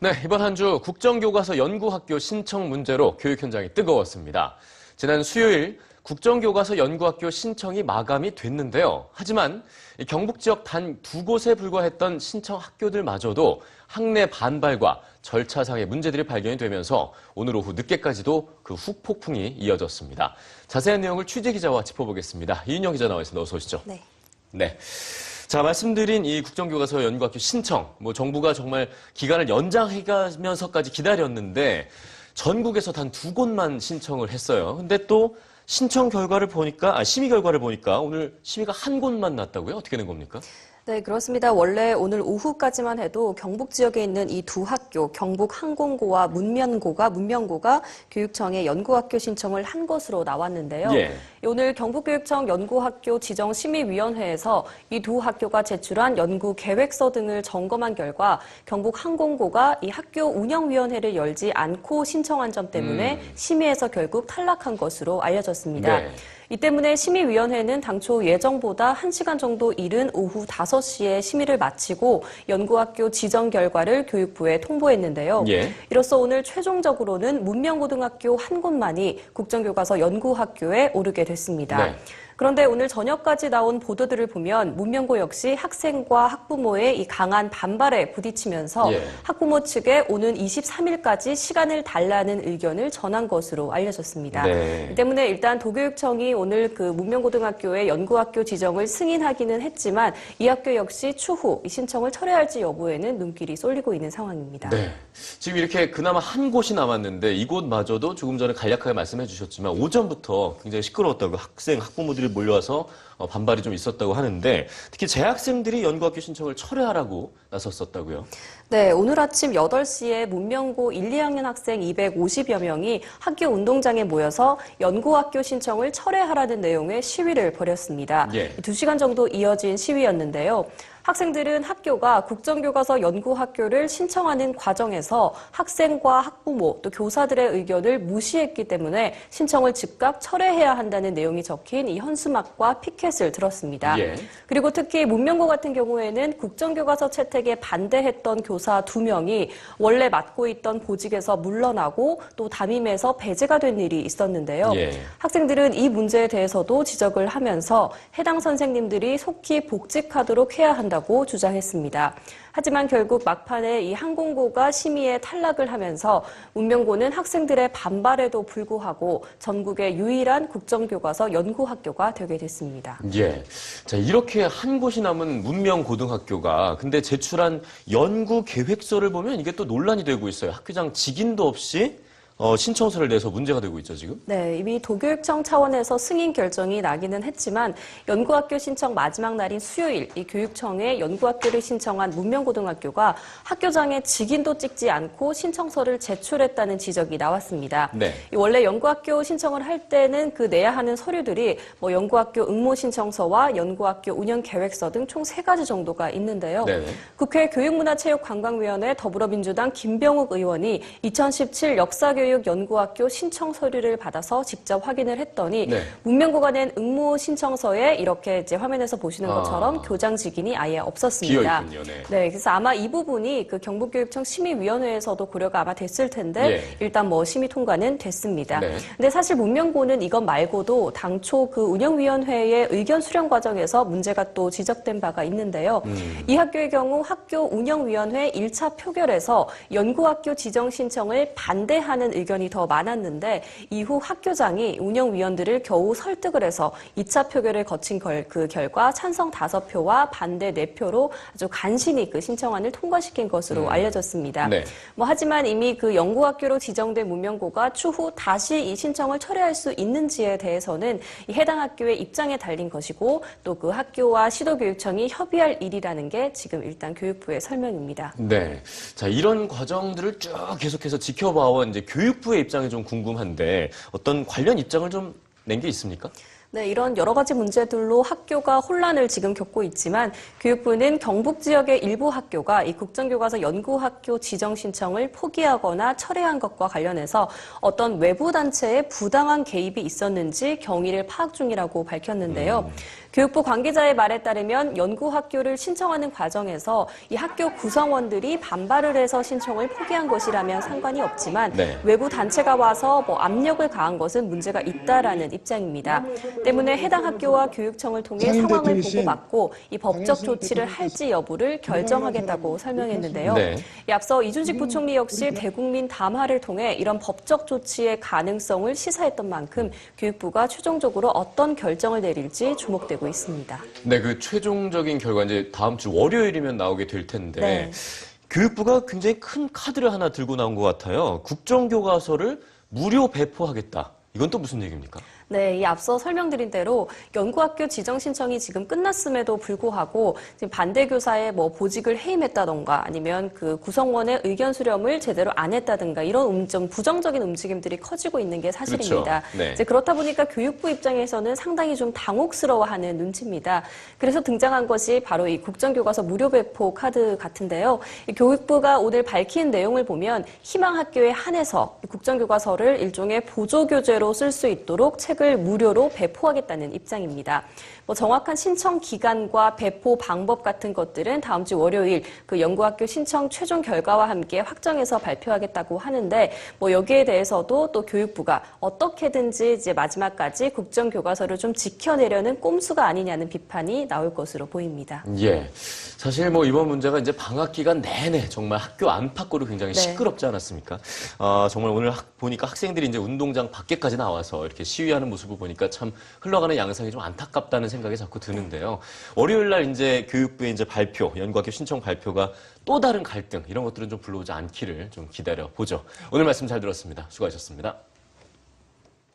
네, 이번 한 주 국정교과서 연구학교 신청 문제로 교육 현장이 뜨거웠습니다. 지난 수요일 국정교과서 연구학교 신청이 마감이 됐는데요. 하지만 경북 지역 단 2곳에 불과했던 신청 학교들마저도 학내 반발과 절차상의 문제들이 발견이 되면서 오늘 오후 늦게까지도 그 후폭풍이 이어졌습니다. 자세한 내용을 취재 기자와 짚어보겠습니다. 이윤영 기자 나와 있습니다. 어서 오시죠. 네. 자, 말씀드린 이 국정교과서 연구학교 신청, 정부가 정말 기간을 연장해가면서까지 기다렸는데 전국에서 단 2곳만 신청을 했어요. 근데 또 신청 결과를 보니까, 심의 결과를 보니까 오늘 심의가 한 곳만 났다고요? 어떻게 된 겁니까? 네, 그렇습니다. 원래 오늘 오후까지만 해도 경북 지역에 있는 이 두 학교, 경북항공고와 문명고가 교육청에 연구학교 신청을 한 것으로 나왔는데요. 오늘 경북교육청 연구학교 지정심의위원회에서 이 두 학교가 제출한 연구 계획서 등을 점검한 결과 경북항공고가 이 학교 운영위원회를 열지 않고 신청한 점 때문에 심의에서 결국 탈락한 것으로 알려졌습니다. 이 때문에 심의위원회는 당초 예정보다 1시간 정도 이른 오후 5시에 심의를 마치고 연구학교 지정 결과를 교육부에 통보했는데요. 이로써 오늘 최종적으로는 문명고등학교 한 곳만이 국정교과서 연구학교에 오르게 됐습니다. 그런데 오늘 저녁까지 나온 보도들을 보면 문명고 역시 학생과 학부모의 이 강한 반발에 부딪히면서 학부모 측에 오는 23일까지 시간을 달라는 의견을 전한 것으로 알려졌습니다. 이 때문에 일단 도교육청이 오늘 그 문명고등학교의 연구학교 지정을 승인하기는 했지만 이 학교 역시 추후 이 신청을 철회할지 여부에는 눈길이 쏠리고 있는 상황입니다. 지금 이렇게 그나마 한 곳이 남았는데 이곳마저도 조금 전에 간략하게 말씀해 주셨지만 오전부터 굉장히 시끄러웠다고 학생, 학부모들이 몰려와서 반발이 좀 있었다고 하는데 특히 재학생들이 연구학교 신청을 철회하라고 나섰었다고요? 네, 오늘 아침 8시에 문명고 1, 2학년 학생 250여 명이 학교 운동장에 모여서 연구학교 신청을 철회하라는 내용의 시위를 벌였습니다. 2시간 정도 이어진 시위였는데요. 학생들은 학교가 국정교과서 연구학교를 신청하는 과정에서 학생과 학부모 또 교사들의 의견을 무시했기 때문에 신청을 즉각 철회해야 한다는 내용이 적힌 이 현수막과 피켓을 들었습니다. 그리고 특히 문명고 같은 경우에는 국정교과서 채택에 반대했던 교사 2명이 원래 맡고 있던 보직에서 물러나고 또 담임에서 배제가 된 일이 있었는데요. 학생들은 이 문제에 대해서도 지적을 하면서 해당 선생님들이 속히 복직하도록 해야 한다고 주장했습니다. 하지만 결국 막판에 이 항공고가 심의에 탈락을 하면서 문명고는 학생들의 반발에도 불구하고 전국의 유일한 국정교과서 연구학교가 되게 됐습니다. 자, 이렇게 한 곳이 남은 문명고등학교가 근데 제출한 연구 계획서를 보면 이게 또 논란이 되고 있어요. 학교장 직인도 없이 신청서를 내서 문제가 되고 있죠, 지금? 네, 이미 도교육청 차원에서 승인 결정이 나기는 했지만 연구학교 신청 마지막 날인 수요일 이 교육청에 연구학교를 신청한 문명고등학교가 학교장에 직인도 찍지 않고 신청서를 제출했다는 지적이 나왔습니다. 원래 연구학교 신청을 할 때는 그 내야 하는 서류들이 연구학교 응모 신청서와 연구학교 운영 계획서 등 총 3가지 정도가 있는데요. 국회 교육문화체육관광위원회 더불어민주당 김병욱 의원이 2017 역사교육 연구학교 신청 서류를 받아서 직접 확인을 했더니 문명고가 낸 응모 신청서에 이렇게 이제 화면에서 보시는 것처럼 교장 직인이 아예 없었습니다. 비어있군요. 그래서 아마 이 부분이 그 경북교육청 심의위원회에서도 고려가 아마 됐을 텐데 일단 심의 통과는 됐습니다. 근데 사실 문명고는 이것 말고도 당초 그 운영위원회의 의견 수렴 과정에서 문제가 또 지적된 바가 있는데요. 이 학교의 경우 학교 운영위원회 1차 표결에서 연구학교 지정 신청을 반대하는 의견이 더 많았는데 이후 학교장이 운영위원들을 겨우 설득을 해서 2차 표결을 거친 그 결과 찬성 5표와 반대 4표로 아주 간신히 그 신청안을 통과시킨 것으로 알려졌습니다. 하지만 이미 그 연구학교로 지정된 문명고가 추후 다시 이 신청을 철회할 수 있는지에 대해서는 이 해당 학교의 입장에 달린 것이고 또 그 학교와 시도교육청이 협의할 일이라는 게 지금 일단 교육부의 설명입니다. 자, 이런 과정들을 쭉 계속해서 지켜봐온 이제 교육부의 입장이 좀 궁금한데 어떤 관련 입장을 좀 낸 게 있습니까? 네, 이런 여러 가지 문제들로 학교가 혼란을 지금 겪고 있지만 교육부는 경북 지역의 일부 학교가 이 국정교과서 연구학교 지정 신청을 포기하거나 철회한 것과 관련해서 어떤 외부 단체의 부당한 개입이 있었는지 경위를 파악 중이라고 밝혔는데요. 교육부 관계자의 말에 따르면 연구학교를 신청하는 과정에서 이 학교 구성원들이 반발을 해서 신청을 포기한 것이라면 상관이 없지만 네. 외부 단체가 와서 압력을 가한 것은 문제가 있다라는 입장입니다. 때문에 해당 학교와 교육청을 통해 상황을 보고받고 이 법적 조치를 할지 여부를 결정하겠다고 설명했는데요. 네. 앞서 이준식 부총리 역시 대국민 담화를 통해 이런 법적 조치의 가능성을 시사했던 만큼 교육부가 최종적으로 어떤 결정을 내릴지 주목되고 있습니다. 네, 그 최종적인 결과 이제 다음 주 월요일이면 나오게 될 텐데 네. 교육부가 굉장히 큰 카드를 하나 들고 나온 것 같아요. 국정교과서를 무료 배포하겠다. 이건 또 무슨 얘기입니까? 네, 이 앞서 설명드린 대로 연구학교 지정 신청이 지금 끝났음에도 불구하고 지금 반대 교사의 보직을 해임했다던가 아니면 그 구성원의 의견 수렴을 제대로 안 했다든가 이런 좀 부정적인 움직임들이 커지고 있는 게 사실입니다. 그렇죠. 네. 이제 그렇다 보니까 교육부 입장에서는 상당히 좀 당혹스러워하는 눈치입니다. 그래서 등장한 것이 바로 이 국정교과서 무료 배포 카드 같은데요. 이 교육부가 오늘 밝힌 내용을 보면 희망학교에 한해서 국정교과서를 일종의 보조교재로 쓸 수 있도록 책을 무료로 배포하겠다는 입장입니다. 정확한 신청 기간과 배포 방법 같은 것들은 다음 주 월요일 그 연구학교 신청 최종 결과와 함께 확정해서 발표하겠다고 하는데 여기에 대해서도 또 교육부가 어떻게든지 이제 마지막까지 국정교과서를 좀 지켜내려는 꼼수가 아니냐는 비판이 나올 것으로 보입니다. 예. 사실 이번 문제가 이제 방학 기간 내내 정말 학교 안팎으로 굉장히 네. 시끄럽지 않았습니까? 정말 오늘 보니까 학생들이 이제 운동장 밖에까지 나와서 이렇게 시위하는 모습을 보니까 참 흘러가는 양상이 좀 안타깝다는 생각이 자꾸 드는데요. 월요일 날 이제 교육부의 이제 발표, 연구학교 신청 발표가 또 다른 갈등 이런 것들은 좀 불러오지 않기를 좀 기다려 보죠. 오늘 말씀 잘 들었습니다. 수고하셨습니다.